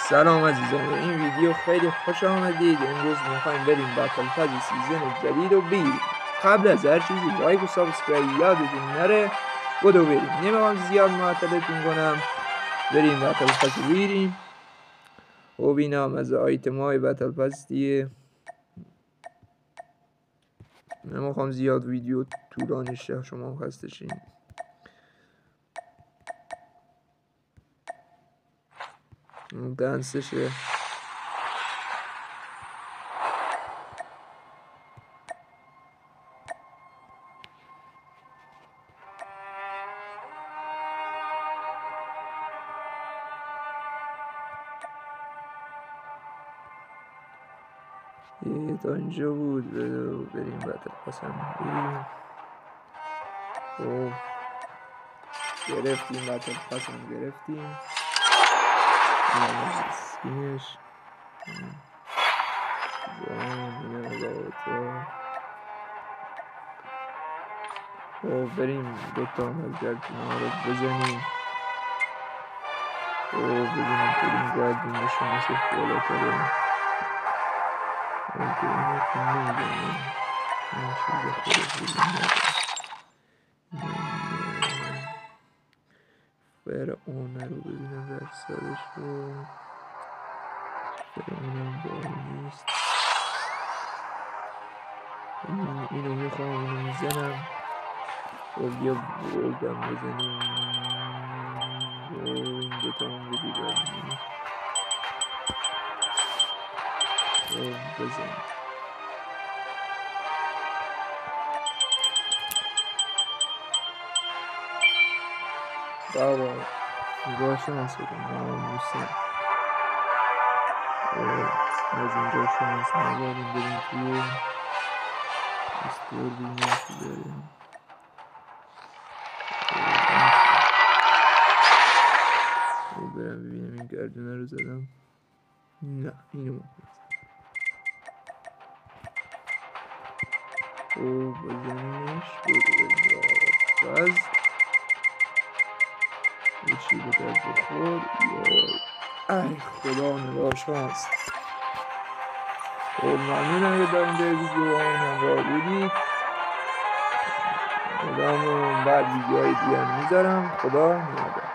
سلام عزیزان، به این ویدیو خیلی خوش آمدید. امروز میخوایم بریم بتل پس سیزن جدید رو بگیریم. قبل از هر چیزی لایک و سابسکرایب یادتون نره. بدو بریم، نمیخوام زیاد معطلتون کنم. بریم بتل پس بگیریم. و بینام از آیتم های بتل پس دیگه نمیخوام زیاد ویدیو طولانی شه، شما خسته شین. دنسشه تا اینجا بود. بریم بتل پس هم بگیریم. گرفتیم بتل پس هم گرفتیم. اسکینش بریم دوتا از گردونه ها رو بزنیم و ببینیم کدوم گردونه شانسش بالاتره. گردونه که نمیدونم این چیز خودش بزنیم فرعونه رو ببینم در سرش رو. فرعونه هم باید نیست. اینو میخوام، اینو میزنم و بیا بولدم بزنیم و این دوتا هم بدی برمیم و بزنیم. بابا نگاه شانس بکن ناموسم. از اینجا شانس نباریم، بریم توی استور بینیم چی داریم. برم ببینم این گردونه رو زدم. نه اینو بزنیمش. بریم باز یه چی به درد بخور. ای خدا نگاه شانس. ممنونم که در اینجا ویدیو همراه بودید. بعد ویدیوهای دیگه میذارم. خدا نگهدار.